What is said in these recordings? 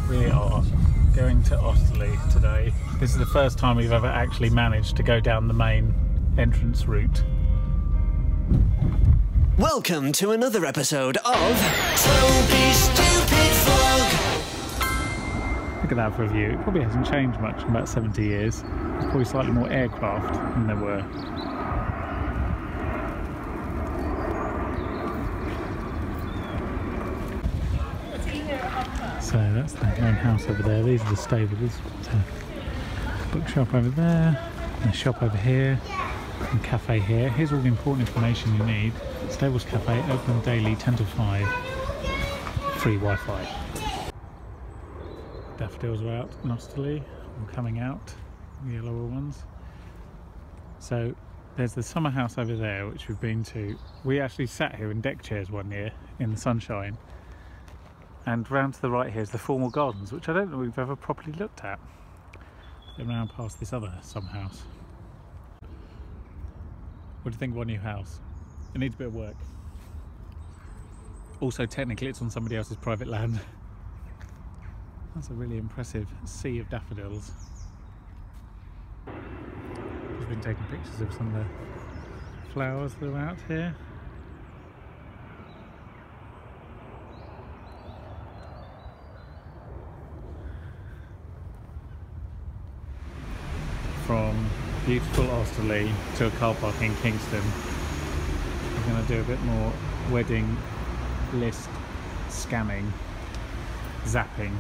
We are going to Osterley today. This is the first time we've ever actually managed to go down the main entrance route. Welcome to another episode of Toby Stupid Vlog. Look at that for a view. It probably hasn't changed much in about 70 years. There's probably slightly more aircraft than there were. So that's the main house over there. These are the stables. Bookshop over there, and a shop over here, and cafe here. Here's all the important information you need. Stables Cafe, open daily 10 to 5. Free Wi-Fi. Daffodils are out in Osterley, and coming out, the yellower ones. So there's the summer house over there, which we've been to. We actually sat here in deck chairs one year in the sunshine. And round to the right here is the Formal Gardens, which I don't know we've ever properly looked at. Then round past this other summer house. What do you think of our new house? It needs a bit of work. Also, technically it's on somebody else's private land. That's a really impressive sea of daffodils. Just been taking pictures of some of the flowers that are out here. From beautiful Osterley to a car park in Kingston. I'm going to do a bit more wedding list scanning, zapping.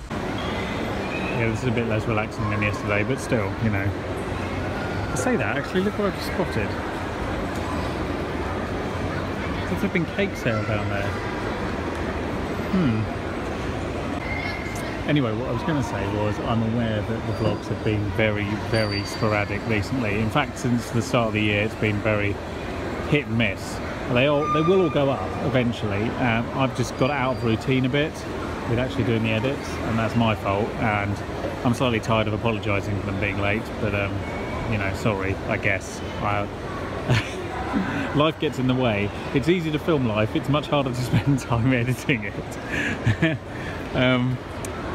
Yeah, this is a bit less relaxing than yesterday, but still, you know. I say that, actually, look what I've just spotted. There's a flipping cake sale down there. Anyway, what I was going to say was I'm aware that the vlogs have been very, very sporadic recently. In fact, since the start of the year, it's been very hit and miss. They will all go up eventually. I've just got out of routine a bit with actually doing the edits, and that's my fault. And I'm slightly tired of apologising for them being late, but you know, sorry, I guess. Life gets in the way. It's easy to film life. It's much harder to spend time editing it.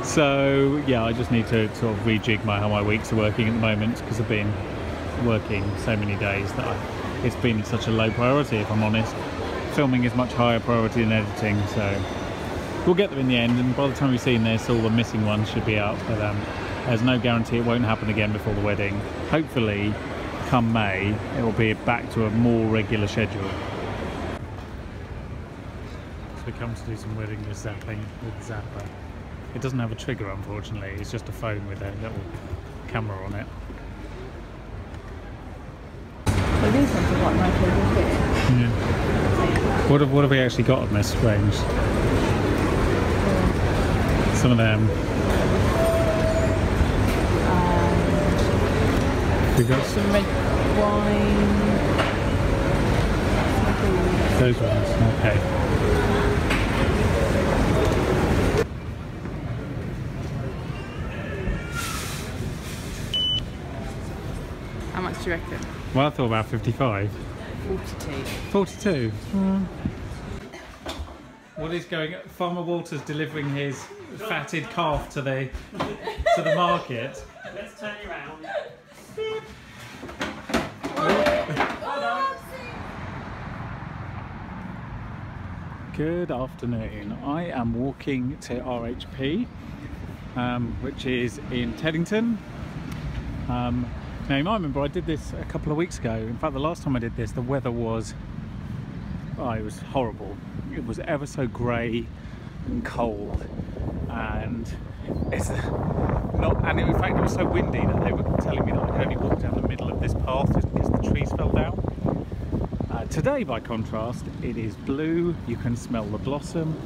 So yeah, I just need to sort of rejig how my weeks are working at the moment, because I've been working so many days that it's been such a low priority, if I'm honest. Filming is much higher priority than editing, so we'll get there in the end, and by the time we've seen this, all the missing ones should be up, but there's no guarantee it won't happen again before the wedding. Hopefully, come May, it will be back to a more regular schedule. So we come to do some wedding list zapping with the zapper. It doesn't have a trigger, unfortunately. It's just a phone with a little camera on it. So these ones are what my favourite here. Yeah. What have we actually got on this range? Some of them. We got some red wine. Those ones. Okay. How much do you reckon? Well, I thought about 55. 42. 42? What is going on? Farmer Walter's delivering his fatted calf to the market. Let's turn you around. Good afternoon. I am walking to RHP, which is in Teddington. Now you might remember I did this a couple of weeks ago. In fact, the last time I did this, the weather was, it was horrible. It was ever so grey and cold, and it's not. And in fact, it was so windy that they were telling me that I could only walk down the middle of this path just because the trees fell down. Today, by contrast, it is blue. You can smell the blossom.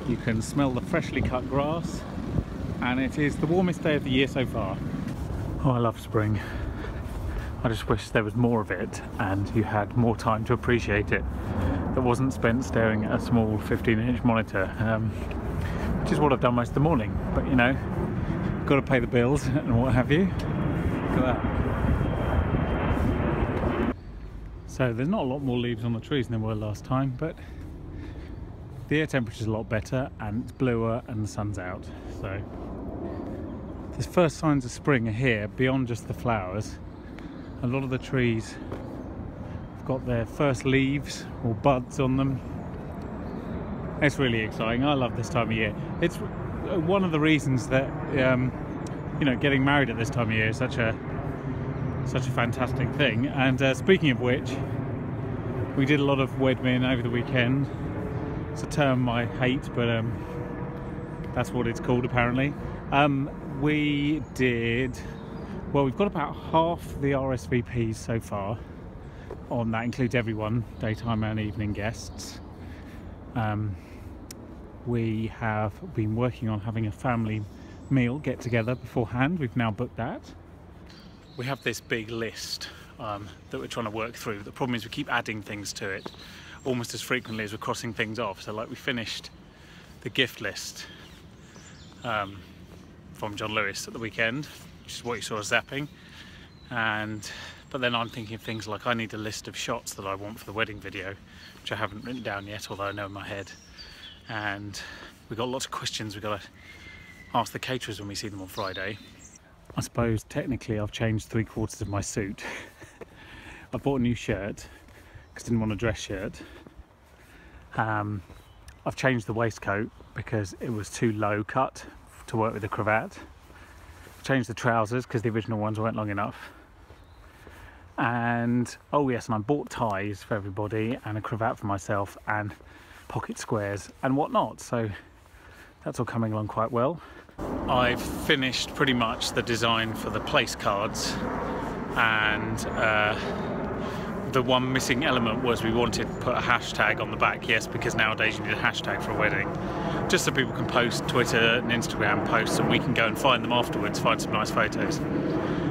You can smell the freshly cut grass, and it is the warmest day of the year so far. Oh, I love spring. I just wish there was more of it and you had more time to appreciate it that wasn't spent staring at a small 15-inch monitor, which is what I've done most of the morning. But you know, got to pay the bills and what have you. Look at that. So there's not a lot more leaves on the trees than there were last time, but the air temperature's a lot better and it's bluer and the sun's out. So the first signs of spring are here beyond just the flowers. A lot of the trees have got their first leaves or buds on them. It's really exciting. I love this time of year. It's one of the reasons that you know, getting married at this time of year is such a fantastic thing. And speaking of which, we did a lot of wedmin over the weekend. It's a term I hate, but that's what it's called apparently. We did, well, we've got about half the RSVPs so far on. That includes everyone, daytime and evening guests. We have been working on having a family meal get together beforehand. We've now booked that. We have this big list that we're trying to work through. The problem is we keep adding things to it almost as frequently as we're crossing things off. So like we finished the gift list from John Lewis at the weekend, which is what you saw us zapping. But then I'm thinking of things like I need a list of shots that I want for the wedding video, which I haven't written down yet, although I know in my head. And we've got lots of questions we've got to ask the caterers when we see them on Friday. I suppose technically I've changed 3/4 of my suit. I bought a new shirt because I didn't want a dress shirt. I've changed the waistcoat because it was too low cut to work with the cravat. I've changed the trousers because the original ones weren't long enough. And oh yes, and I bought ties for everybody and a cravat for myself and pocket squares and whatnot. So that's all coming along quite well. I've finished pretty much the design for the place cards, and the one missing element was we wanted to put a hashtag on the back. Yes, because nowadays you need a hashtag for a wedding, just so people can post Twitter and Instagram posts and we can go and find them afterwards, find some nice photos.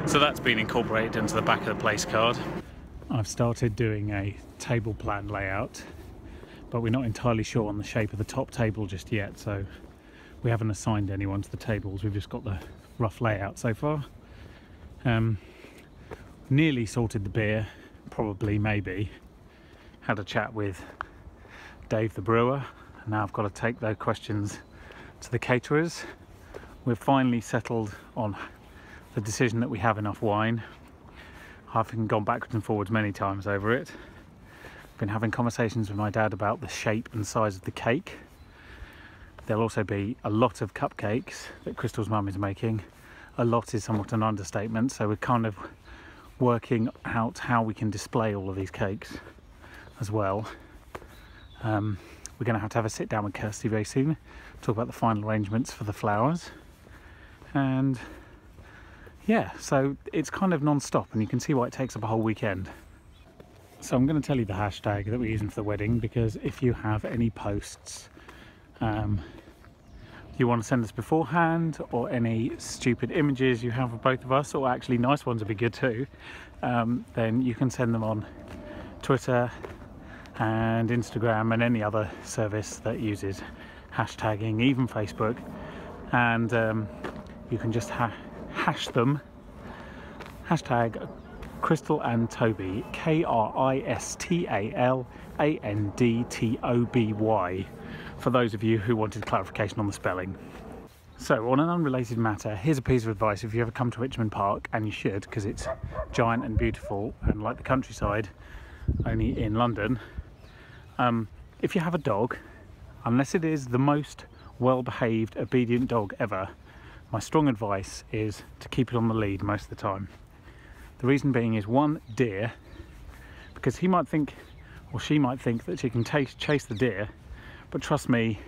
So that's been incorporated into the back of the place card. I've started doing a table plan layout, but we're not entirely sure on the shape of the top table just yet, so we haven't assigned anyone to the tables. We've just got the rough layout so far. Nearly sorted the beer, probably, maybe. Had a chat with Dave the brewer, and now I've got to take those questions to the caterers. We've finally settled on the decision that we have enough wine. I've gone backwards and forwards many times over it. Been having conversations with my dad about the shape and size of the cake. There'll also be a lot of cupcakes that Crystal's mum is making. A lot is somewhat an understatement, so we're kind of working out how we can display all of these cakes as well. We're going to have a sit down with Kirsty very soon, talk about the final arrangements for the flowers. And yeah, so it's kind of non-stop, and you can see why it takes up a whole weekend. So I'm going to tell you the hashtag that we're using for the wedding, because if you have any posts you want to send us beforehand, or any stupid images you have of both of us, or actually nice ones would be good too, then you can send them on Twitter and Instagram and any other service that uses hashtagging, even Facebook, and you can just hash them. Hashtag Crystal and Toby, KRISTALANDTOBY, for those of you who wanted clarification on the spelling. So, on an unrelated matter, here's a piece of advice if you ever come to Richmond Park, and you should, because it's giant and beautiful and like the countryside, only in London. If you have a dog, unless it is the most well-behaved, obedient dog ever, my strong advice is to keep it on the lead most of the time. The reason being is, one, deer, because he might think, or she might think, that she can chase the deer, but trust me,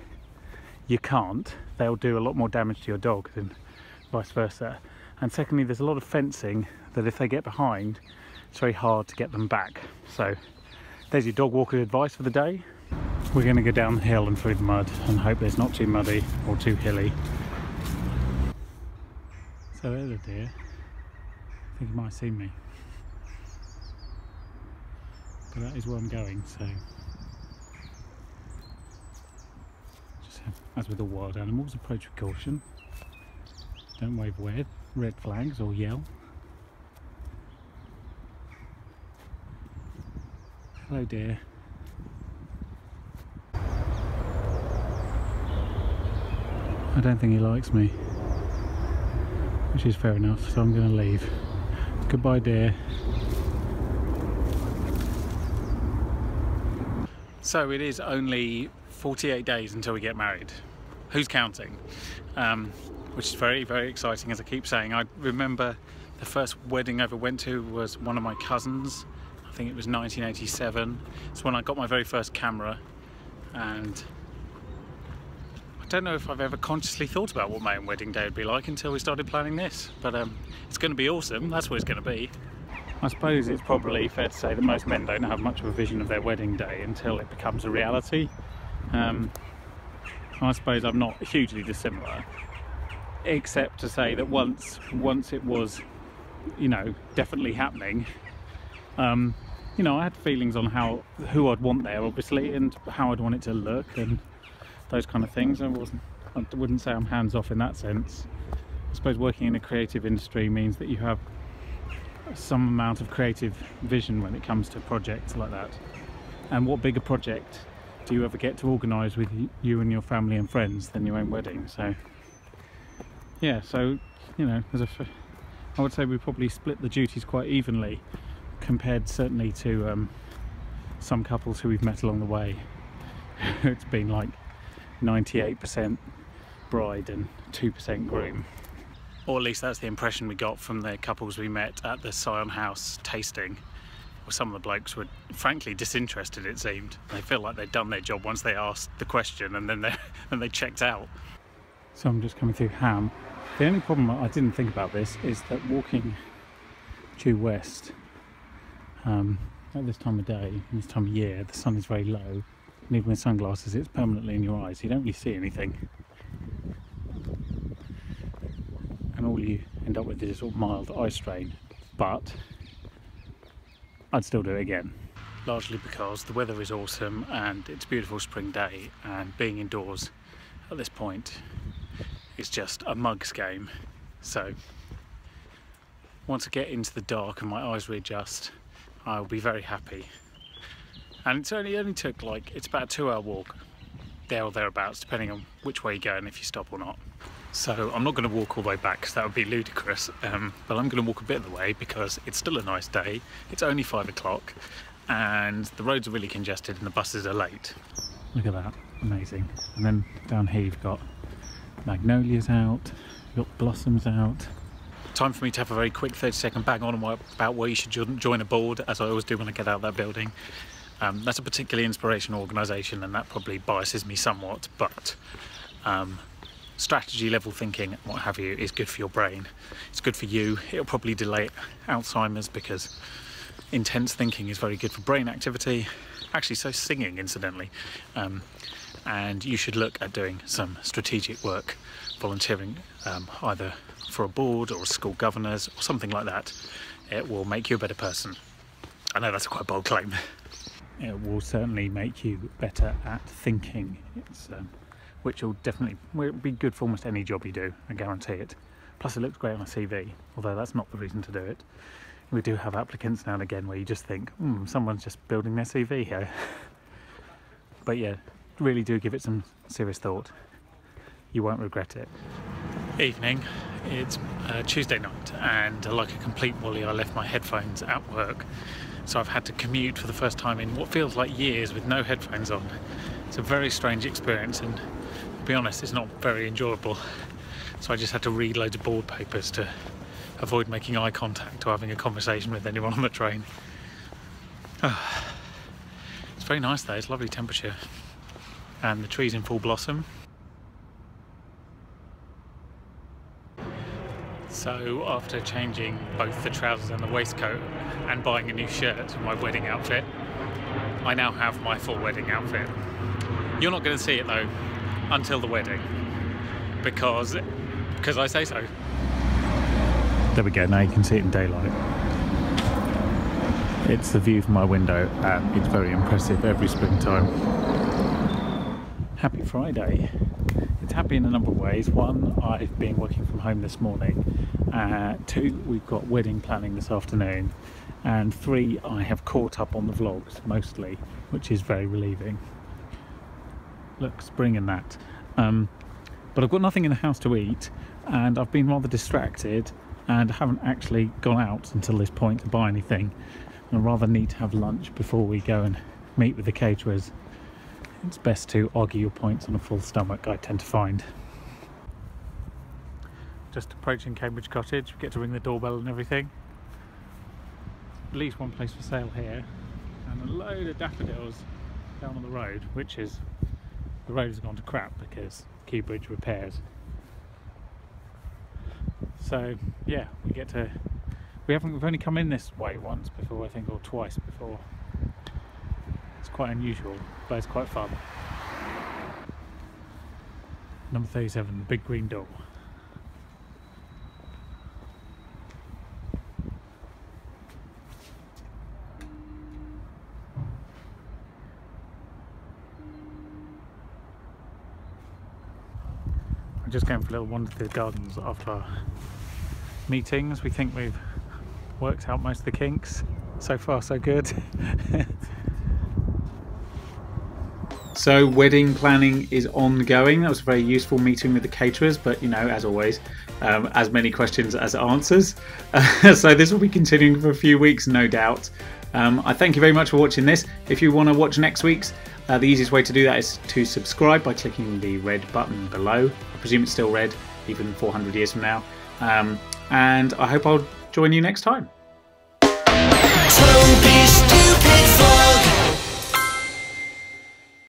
you can't. They'll do a lot more damage to your dog than vice versa. And secondly, there's a lot of fencing that if they get behind, it's very hard to get them back. So there's your dog walker advice for the day. We're going to go down the hill and through the mud and hope it's not too muddy or too hilly. So there's a deer. I think he might have seen me. But that is where I'm going, so just as with all wild animals, approach with caution. Don't wave red flags or yell. Hello dear. I don't think he likes me, which is fair enough, so I'm going to leave. Goodbye, dear. So it is only 48 days until we get married. Who's counting? Which is very, very exciting, as I keep saying. I remember the first wedding I ever went to was one of my cousins. I think it was 1987. It's when I got my very first camera, and I don't know if I've ever consciously thought about what my own wedding day would be like until we started planning this. But it's going to be awesome. That's what it's going to be. I suppose it's probably fair to say that most men don't have much of a vision of their wedding day until it becomes a reality. I suppose I'm not hugely dissimilar, except to say that once it was, you know, definitely happening, you know, I had feelings on who I'd want there, obviously, and how I'd want it to look and those kind of things. I wouldn't say I'm hands off in that sense. I suppose working in a creative industry means that you have some amount of creative vision when it comes to projects like that. And what bigger project do you ever get to organise with you and your family and friends than your own wedding? So yeah, so you know, I would say we probably split the duties quite evenly compared certainly to some couples who we've met along the way. It's been like 98% bride and 2% groom. Or at least that's the impression we got from the couples we met at the Scion House tasting. Well, some of the blokes were frankly disinterested, it seemed. They feel like they'd done their job once they asked the question, and then they checked out. So I'm just coming through Ham. The only problem, I didn't think about this, is that walking due west at this time of day, this time of year, the sun is very low, and even with sunglasses it's permanently in your eyes, you don't really see anything. And all you end up with is a sort of mild eye strain, but I'd still do it again. Largely because the weather is awesome and it's a beautiful spring day, and being indoors at this point is just a mug's game. So once I get into the dark and my eyes readjust, I'll be very happy. And it only took it's about a 2-hour walk, there or thereabouts, depending on which way you go and if you stop or not. So I'm not going to walk all the way back because that would be ludicrous, but I'm going to walk a bit of the way because it's still a nice day. It's only 5 o'clock and the roads are really congested and the buses are late. Look at that, amazing. And then down here you've got magnolias out, you've got blossoms out. Time for me to have a very quick 30-second bang on about where you should join a board, as I always do when I get out of that building. That's a particularly inspirational organisation and that probably biases me somewhat, but strategy level thinking and what have you is good for your brain. It's good for you. It'll probably delay Alzheimer's because intense thinking is very good for brain activity. Actually, so singing, incidentally. And you should look at doing some strategic work, volunteering either for a board or a school governors or something like that. It will make you a better person. I know that's a quite bold claim. It will certainly make you better at thinking. It's which will definitely be good for almost any job you do, I guarantee it. Plus it looks great on a CV, although that's not the reason to do it. We do have applicants now and again where you just think, someone's just building their CV here. But yeah, really do give it some serious thought. You won't regret it. Evening, it's Tuesday night, and like a complete wally I left my headphones at work. So I've had to commute for the first time in what feels like years with no headphones on. It's a very strange experience, and to be honest, it's not very enjoyable. So I just had to read loads of board papers to avoid making eye contact or having a conversation with anyone on the train. It's very nice though, it's lovely temperature. And the trees in full blossom. So after changing both the trousers and the waistcoat and buying a new shirt for my wedding outfit, I now have my full wedding outfit. You're not going to see it though until the wedding, because I say so. There we go, now you can see it in daylight. It's the view from my window and it's very impressive every springtime. Happy Friday. It's happy in a number of ways. One, I've been working from home this morning. 2, we've got wedding planning this afternoon. And 3, I have caught up on the vlogs mostly, which is very relieving. Look, spring and that. but I've got nothing in the house to eat, and I've been rather distracted and haven't actually gone out until this point to buy anything. I rather need to have lunch before we go and meet with the caterers. It's best to argue your points on a full stomach, I tend to find. Just approaching Cambridge Cottage, we get to ring the doorbell and everything. At least one place for sale here, and a load of daffodils down on the road, which is, the road has gone to crap because Keybridge repairs. So yeah, we've only come in this way once before, I think, or twice before. It's quite unusual, but it's quite fun. Number 37, the big green door. I'm just going for a little wander through the gardens after our meetings. We think we've worked out most of the kinks. So far, so good. So wedding planning is ongoing. That was a very useful meeting with the caterers, but you know, as always, as many questions as answers. So this will be continuing for a few weeks, no doubt. I thank you very much for watching this. If you want to watch next week's, the easiest way to do that is to subscribe by clicking the red button below. I presume it's still red, even 400 years from now. And I hope I'll join you next time.